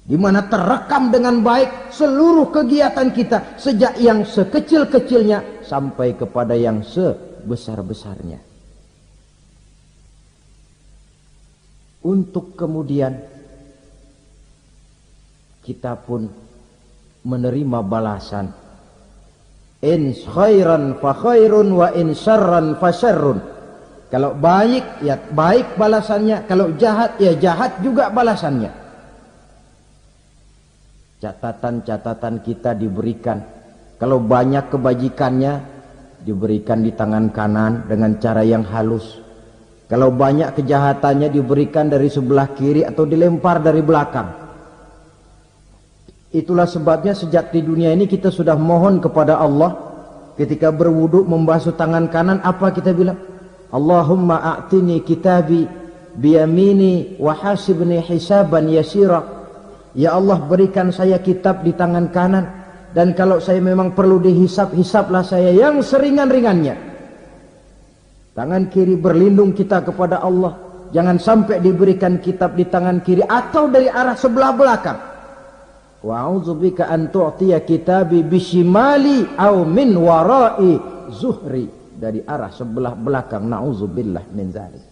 di mana terekam dengan baik seluruh kegiatan kita sejak yang sekecil-kecilnya sampai kepada yang sebesar-besarnya. Untuk kemudian kita pun menerima balasan. In khairan fa khairun wa in syarran fa syarrun. Kalau baik ya baik balasannya, kalau jahat ya jahat juga balasannya. Catatan-catatan kita diberikan. Kalau banyak kebajikannya diberikan di tangan kanan dengan cara yang halus. Kalau banyak kejahatannya diberikan dari sebelah kiri atau dilempar dari belakang. Itulah sebabnya sejak di dunia ini kita sudah mohon kepada Allah. Ketika berwudu membasuh tangan kanan, apa kita bilang? Allahumma a'tini kitabi biyamini wa hasibni hisaban yasira. Ya Allah, berikan saya kitab di tangan kanan, dan kalau saya memang perlu dihisap, hisaplah saya yang seringan-ringannya. Tangan kiri berlindung kita kepada Allah. Jangan sampai diberikan kitab di tangan kiri atau dari arah sebelah belakang. Wa a'udzubika an tu'tiya kitabi bishimali aw min wara'i zuhri, dari arah sebelah belakang. Na'udzubillah min dzalik.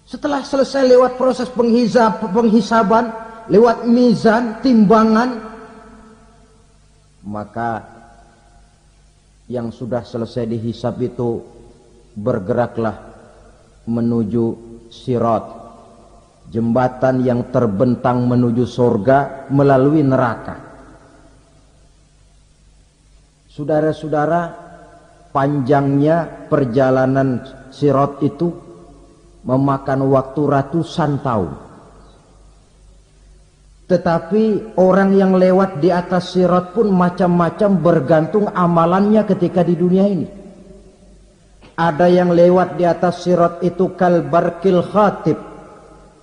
Setelah selesai lewat proses penghisaban, lewat mizan, timbangan, maka yang sudah selesai dihisab itu bergeraklah menuju sirat, jembatan yang terbentang menuju surga melalui neraka. Saudara-saudara, panjangnya perjalanan sirat itu memakan waktu ratusan tahun. Tetapi orang yang lewat di atas sirat pun macam-macam, bergantung amalannya ketika di dunia ini. Ada yang lewat di atas sirat itu kalbarkil khatib,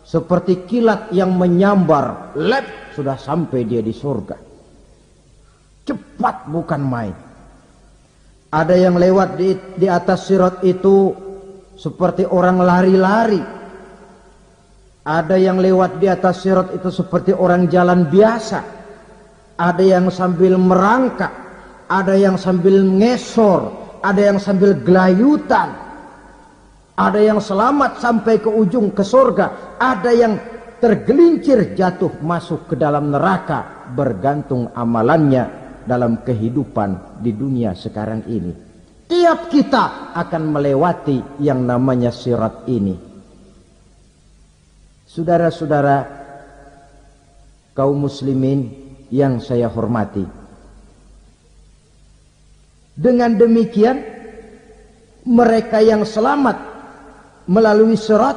seperti kilat yang menyambar, lep, sudah sampai dia di surga. Cepat bukan main. Ada yang lewat di atas sirat itu seperti orang lari-lari. Ada yang lewat di atas sirat itu seperti orang jalan biasa. Ada yang sambil merangkak, ada yang sambil ngesor, ada yang sambil gelayutan. Ada yang selamat sampai ke ujung ke surga, ada yang tergelincir jatuh masuk ke dalam neraka, bergantung amalannya dalam kehidupan di dunia sekarang ini. Tiap kita akan melewati yang namanya sirat ini. Saudara-saudara kaum muslimin yang saya hormati, dengan demikian mereka yang selamat melalui sirat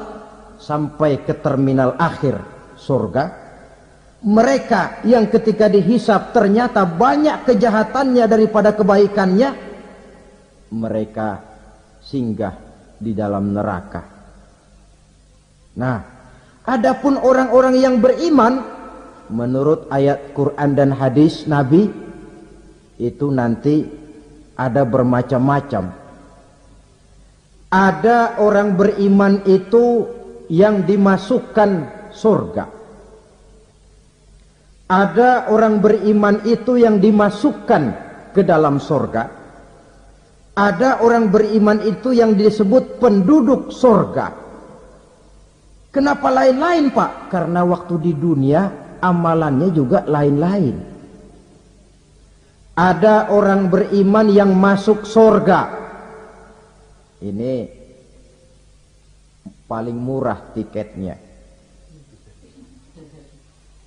sampai ke terminal akhir surga, mereka yang ketika dihisab ternyata banyak kejahatannya daripada kebaikannya, mereka singgah di dalam neraka. Nah, adapun orang-orang yang beriman menurut ayat Quran dan hadis Nabi itu nanti ada bermacam-macam. Ada orang beriman itu yang dimasukkan surga. Ada orang beriman itu yang dimasukkan ke dalam surga. Ada orang beriman itu yang disebut penduduk surga. Kenapa lain-lain, Pak? Karena waktu di dunia amalannya juga lain-lain. Ada orang beriman yang masuk surga. Ini paling murah tiketnya.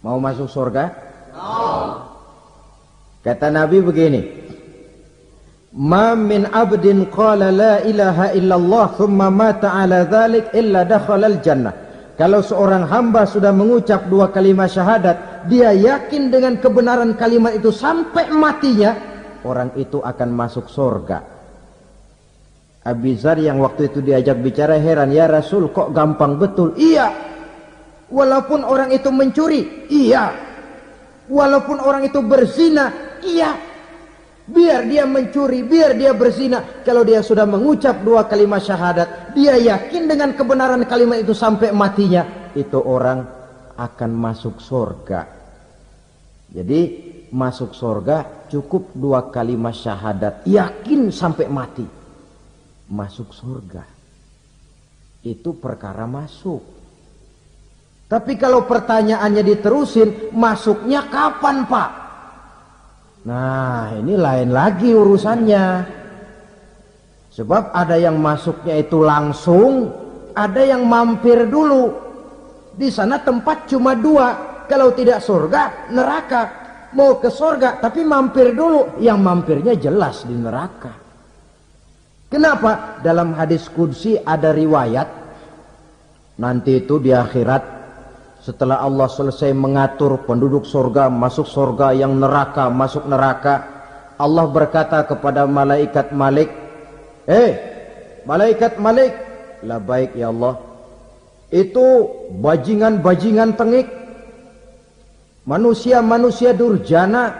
Mau masuk surga? Kata Nabi begini, ma min abdin qala la ilaha illallah thumma mata ala dhalik illa dakhala al-jannah. Kalau seorang hamba sudah mengucap dua kalimat syahadat, dia yakin dengan kebenaran kalimat itu sampai matinya, orang itu akan masuk surga. Abi Dzar yang waktu itu diajak bicara heran, ya Rasul kok gampang betul? Iya, walaupun orang itu mencuri, iya, walaupun orang itu berzina, iya, biar dia mencuri, biar dia berzina, kalau dia sudah mengucap dua kalimat syahadat, dia yakin dengan kebenaran kalimat itu sampai matinya, itu orang akan masuk surga. Jadi masuk surga cukup dua kalimat syahadat, yakin sampai mati, masuk surga. Itu perkara masuk. Tapi kalau pertanyaannya diterusin, masuknya kapan, Pak? Nah, ini lain lagi urusannya. Sebab ada yang masuknya itu langsung, ada yang mampir dulu. Di sana tempat cuma dua, kalau tidak surga, neraka. Mau ke surga tapi mampir dulu, yang mampirnya jelas di neraka. Kenapa? Dalam hadis qudsi ada riwayat, nanti itu di akhirat, setelah Allah selesai mengatur penduduk surga masuk surga, yang neraka masuk neraka, Allah berkata kepada malaikat Malik, malaikat Malik, labaik ya Allah, itu bajingan-bajingan tengik, manusia-manusia durjana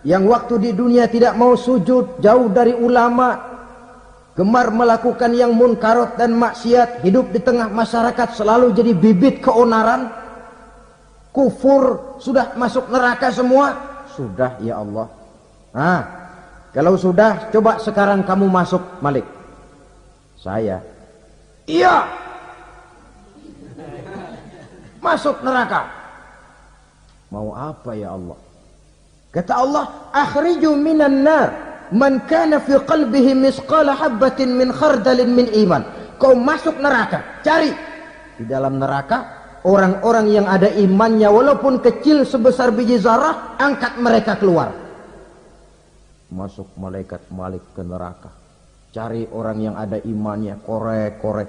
yang waktu di dunia tidak mau sujud, jauh dari ulama, gemar melakukan yang munkarat dan maksiat, hidup di tengah masyarakat selalu jadi bibit keonaran, kufur, sudah masuk neraka semua. Sudah ya Allah. Nah, kalau sudah, coba sekarang kamu masuk, Malik. Saya, iya, masuk neraka. Mau apa ya Allah? Kata Allah, akhriju minan nar man kana fi qalbihi misqala habatin min khardalin min iman. Kau masuk neraka, cari di dalam neraka orang-orang yang ada imannya walaupun kecil sebesar biji zarah, angkat mereka keluar. Masuk malaikat Malik ke neraka, cari orang yang ada imannya, korek-korek.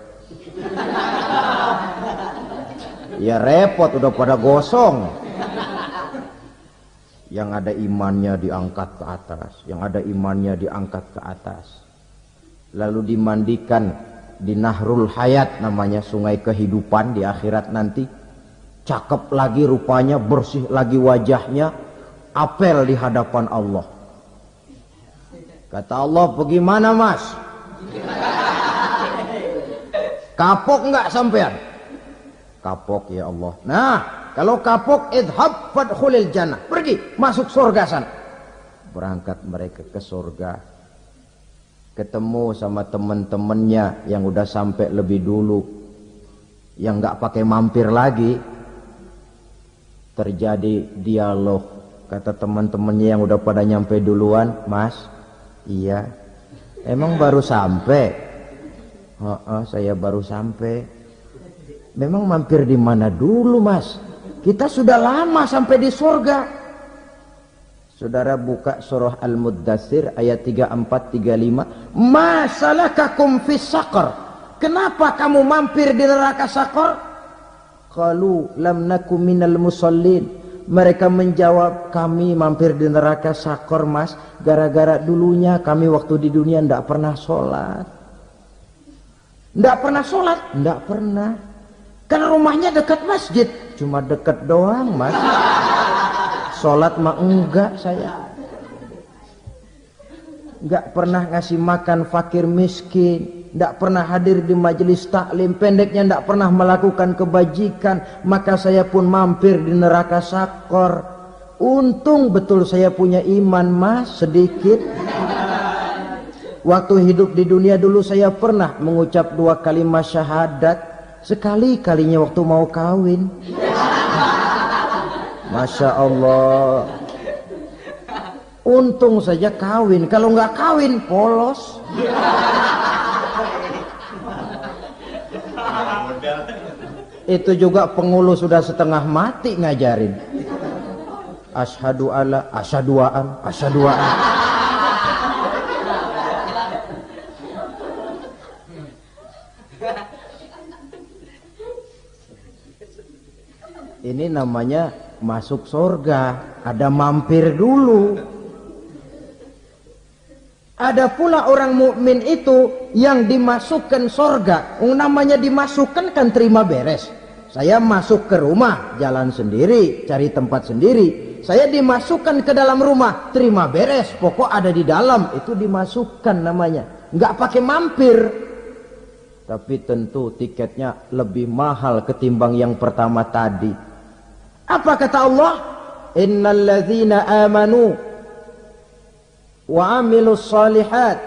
Ya repot, udah pada gosong. Yang ada imannya diangkat ke atas, yang ada imannya diangkat ke atas, lalu dimandikan di Nahrul Hayat, namanya sungai kehidupan di akhirat nanti. Cakep lagi rupanya, bersih lagi wajahnya, apel di hadapan Allah. Kata Allah, bagaimana mas? Kapok nggak sampean? Kapok ya Allah. Nah, kalau kapok, idhab fadkhulil jannah, pergi masuk surga sana. Berangkat mereka ke surga, ketemu sama teman-temannya yang udah sampai lebih dulu, yang nggak pakai mampir lagi. Terjadi dialog, Kata teman-temannya yang udah pada nyampe duluan, Mas, iya, emang baru sampai? Saya baru sampai. Memang mampir di mana dulu, Mas? Kita sudah lama sampai di surga. Saudara buka surah Al-Muddatsir ayat 34-35. Ma salakakum fis saqar? Kenapa kamu mampir di neraka Saqar? Qalu lam nakum minal musallin. Mereka menjawab, kami mampir di neraka Saqar, Mas, gara-gara dulunya kami waktu di dunia tidak pernah sholat. Tidak pernah sholat? Tidak pernah. Kan rumahnya dekat masjid. Cuma dekat doang, Mas. Sholat mah enggak saya. Enggak pernah ngasih makan fakir miskin. Tidak pernah hadir di majelis taklim, pendeknya tidak pernah melakukan kebajikan, maka saya pun mampir di neraka Saqar. Untung betul saya punya iman, Mas, sedikit. Waktu hidup di dunia dulu saya pernah mengucap 2 kalimat syahadat, sekali-kalinya waktu mau kawin. Masya Allah. Untung saja kawin, kalau nggak kawin polos. Itu juga pengulu sudah setengah mati ngajarin. Asyhadu alla, asyaduaan, asyaduaan. Ini namanya masuk surga, ada mampir dulu. Ada pula orang mukmin itu yang dimasukkan surga. Namanya dimasukkan kan terima beres. Saya masuk ke rumah, jalan sendiri, cari tempat sendiri. Saya dimasukkan ke dalam rumah, terima beres, pokok ada di dalam, itu dimasukkan namanya. Nggak pakai mampir. Tapi tentu tiketnya lebih mahal ketimbang yang pertama tadi. Apa kata Allah? Innal ladzina amanu wa amilus salihat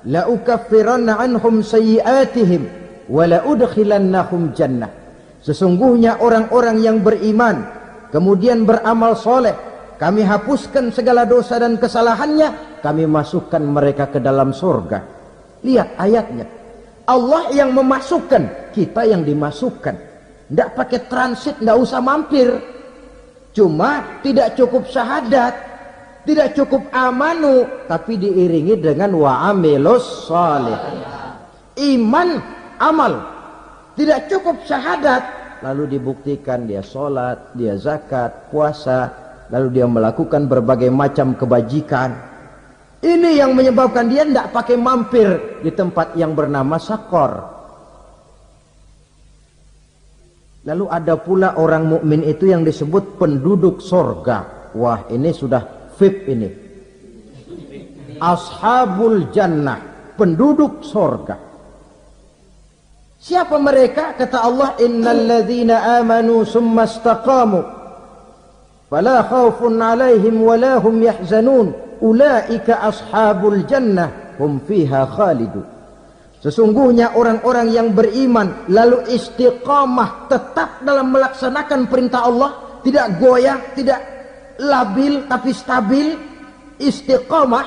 la ukaffiranna anhum sayyi'atihim wa la udkhilannahum jannah. Sesungguhnya orang-orang yang beriman kemudian beramal soleh, kami hapuskan segala dosa dan kesalahannya, kami masukkan mereka ke dalam surga. Lihat ayatnya, Allah yang memasukkan, kita yang dimasukkan. Tidak pakai transit, tidak usah mampir. Cuma tidak cukup syahadat, tidak cukup amanu, tapi diiringi dengan wa'amilus salih. Iman, amal. Tidak cukup syahadat, lalu dibuktikan dia sholat, dia zakat, puasa, lalu dia melakukan berbagai macam kebajikan. Ini yang menyebabkan dia tidak pakai mampir di tempat yang bernama Saqar. Lalu ada pula orang mukmin itu yang disebut penduduk surga. Wah, ini sudah VIP ini. Ashabul jannah, penduduk surga. Siapa mereka? Kata Allah, innal ladzina amanu summa istaqamu fala khaufun 'alaihim wala hum yahzanun ulaika ashabul jannah hum fiha khalidun. Sesungguhnya orang-orang yang beriman lalu istiqamah, tetap dalam melaksanakan perintah Allah, tidak goyah, tidak labil tapi stabil, istiqamah,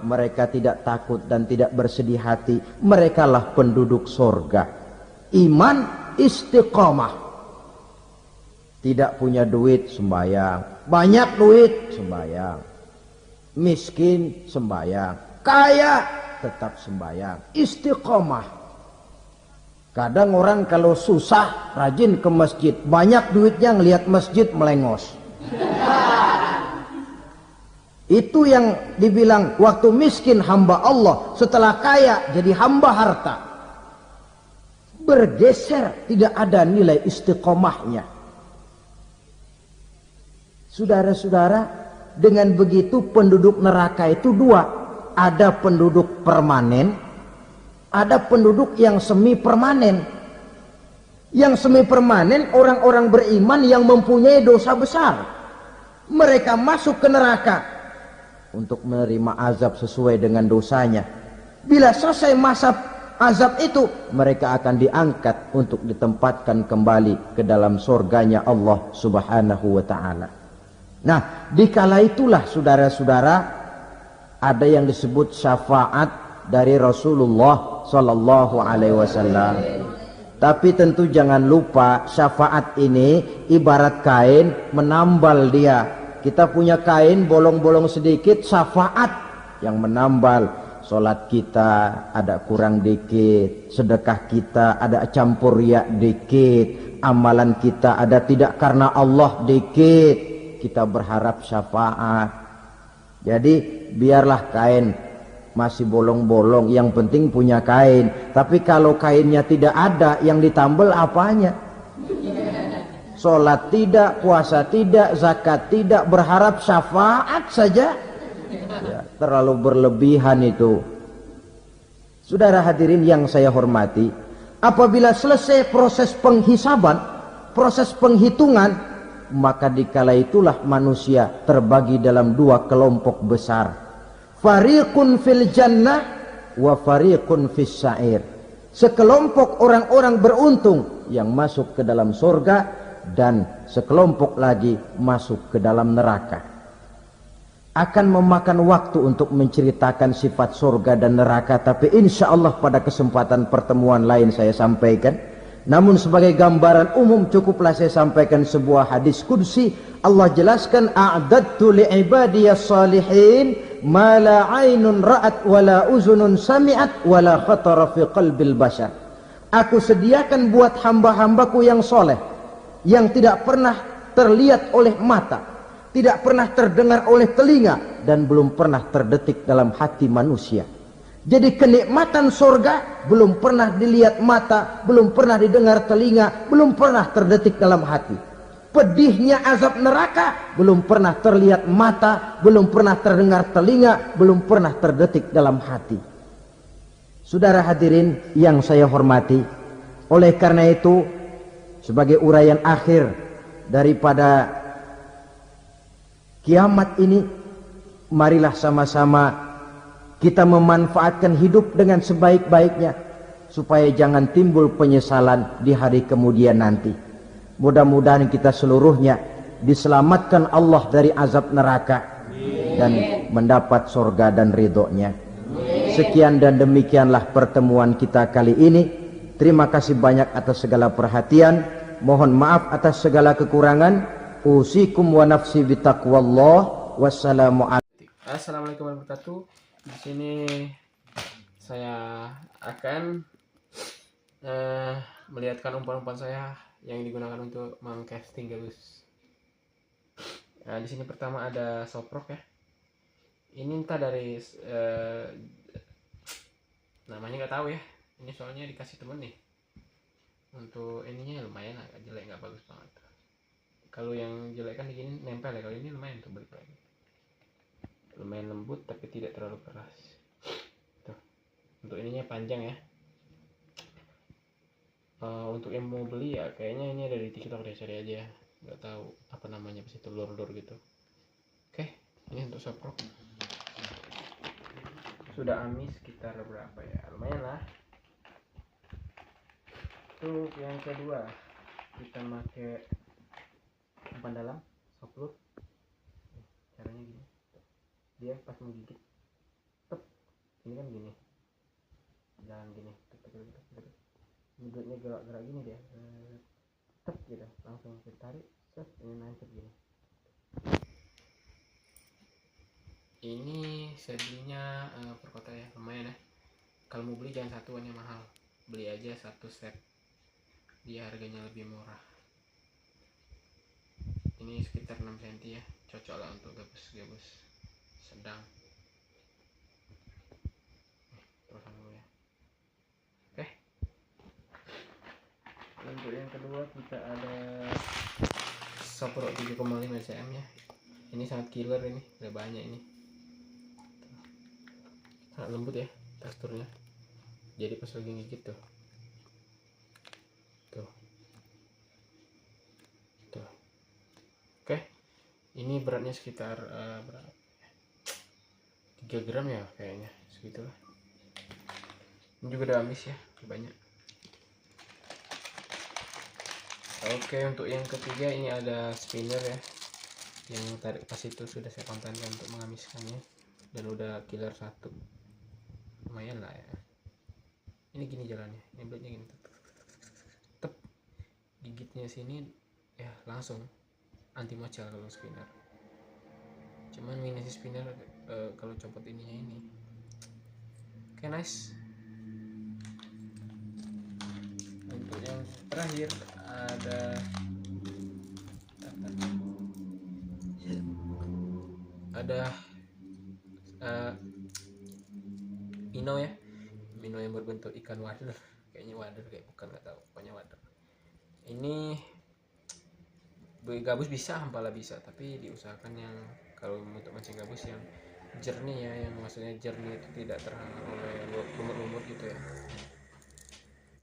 mereka tidak takut dan tidak bersedih hati, merekalah penduduk surga. Iman, istiqamah. Tidak punya duit, sembahyang. Banyak duit, sembahyang. Miskin, sembahyang. Kaya, tetap sembahyang. Istiqamah. Kadang orang kalau susah, rajin ke masjid. Banyak duitnya, ngelihat masjid melengos. Itu yang dibilang waktu miskin hamba Allah, setelah kaya jadi hamba harta. Bergeser, tidak ada nilai istiqomahnya. Saudara-saudara, dengan begitu penduduk neraka itu dua. Ada penduduk permanen, ada penduduk yang semi permanen. Yang semi permanen orang-orang beriman yang mempunyai dosa besar. Mereka masuk ke neraka untuk menerima azab sesuai dengan dosanya. Bila selesai masa azab itu, mereka akan diangkat untuk ditempatkan kembali ke dalam surganya Allah subhanahu wa ta'ala. Nah, dikala itulah saudara-saudara ada yang disebut syafaat dari Rasulullah Sallallahu Alaihi Wasallam. Tapi tentu jangan lupa syafaat ini ibarat kain menambal dia. Kita punya kain bolong-bolong sedikit, syafaat yang menambal. Solat kita ada kurang dikit, sedekah kita ada campur riak dikit, amalan kita ada tidak karena Allah dikit, kita berharap syafaat. Jadi biarlah kain masih bolong-bolong, yang penting punya kain. Tapi kalau kainnya tidak ada, yang ditambal apanya? Solat tidak, puasa tidak, zakat tidak, berharap syafaat saja. Ya, terlalu berlebihan itu. Saudara hadirin yang saya hormati, apabila selesai proses penghisaban, proses penghitungan, maka dikala itulah manusia terbagi dalam dua kelompok besar. Fariqun fil jannah wa fariqun fis sa'ir. Sekelompok orang-orang beruntung yang masuk ke dalam surga, dan sekelompok lagi masuk ke dalam neraka. Akan memakan waktu untuk menceritakan sifat surga dan neraka, tapi insya Allah pada kesempatan pertemuan lain saya sampaikan. Namun sebagai gambaran umum cukuplah saya sampaikan sebuah hadis qudsi. Allah jelaskan, a'dadtu li'ibadiyas salihin ma la aynun ra'at wa la uzunun sami'at wa la khatara fi qalbil bashar. Aku sediakan buat hamba-hambaku yang soleh, yang tidak pernah terlihat oleh mata, tidak pernah terdengar oleh telinga, dan belum pernah terdetik dalam hati manusia. Jadi kenikmatan surga belum pernah dilihat mata, belum pernah didengar telinga, belum pernah terdetik dalam hati. Pedihnya azab neraka belum pernah terlihat mata, belum pernah terdengar telinga, belum pernah terdetik dalam hati. Saudara hadirin yang saya hormati, oleh karena itu sebagai uraian akhir daripada kiamat ini, marilah sama-sama kita memanfaatkan hidup dengan sebaik-baiknya, supaya jangan timbul penyesalan di hari kemudian nanti. Mudah-mudahan kita seluruhnya diselamatkan Allah dari azab neraka dan mendapat surga dan ridhonya. Sekian dan demikianlah pertemuan kita kali ini. Terima kasih banyak atas segala perhatian. Mohon maaf atas segala kekurangan. Usikum wa nafsi bitaqwallah. Wassalamualaikum. Assalamualaikum warahmatullahi wabarakatuh. Di sini saya akan melihatkan umpan-umpan saya yang digunakan untuk mengcasting gabus. Nah, di sini pertama ada soprok ya. Ini entah dari namanya nggak tahu ya. Ini soalnya dikasih temen nih. Untuk ininya lumayan agak jelek, nggak bagus banget. Kalau yang jelek kan begini nempel ya. Kalau ini lumayan tuh balik lagi. Lumayan lembut tapi tidak terlalu keras. Tuh. Untuk ininya panjang ya. Untuk yang mau beli ya kayaknya ini ada di TikTok deh, cari aja. Nggak tahu apa namanya, pas itu lor-lor gitu. Oke, ini untuk soprok. Sudah amis sekitar berapa ya? Lumayan lah. Untuk yang kedua kita pakai umpan dalam soprok. Caranya gini. Dia pas menggigit, tep, ini kan gini, jangan gini, mulutnya gerak-gerak gini dia, tep gitu, langsung kita tarik, set, ini nancep gini. Ini saya belinya per kota ya, lumayan ya. Kalau mau beli jangan satuannya mahal, beli aja satu set, dia harganya lebih murah. Ini sekitar 6 cm ya, cocok lah untuk gabus sedang. Terus dulu ya. Oke. Untuk yang kedua kita ada soprok 7,5 cm ya. Ini sangat killer, ini udah banyak ini. Sangat lembut ya teksturnya. Jadi pas lagi gigit tuh. Tuh. Oke. Ini beratnya sekitar berapa? 3 gram ya kayaknya, segitulah. Ini juga udah habis ya, banyak. Oke, untuk yang ketiga ini ada spinner ya. yang tadi pas itu sudah saya kontenkan untuk mengamiskannya, dan udah killer 1, lumayan lah ya. Ini gini jalannya, ini blade-nya gini, tep, gigitnya sini ya langsung anti mocal kalau spinner. Cuman minus spinner kalau copot ininya ini. Oke, nice. Untuk yang terakhir ada Mino ya, Mino yang berbentuk ikan wader, kayaknya wader kayak bukan, nggak tahu, pokoknya wader. Ini gabus bisa, hampala bisa, tapi diusahakan yang kalau untuk mancing gabus yang jernih ya, yang maksudnya jernih itu tidak terhalang oleh lumut-lumut gitu ya.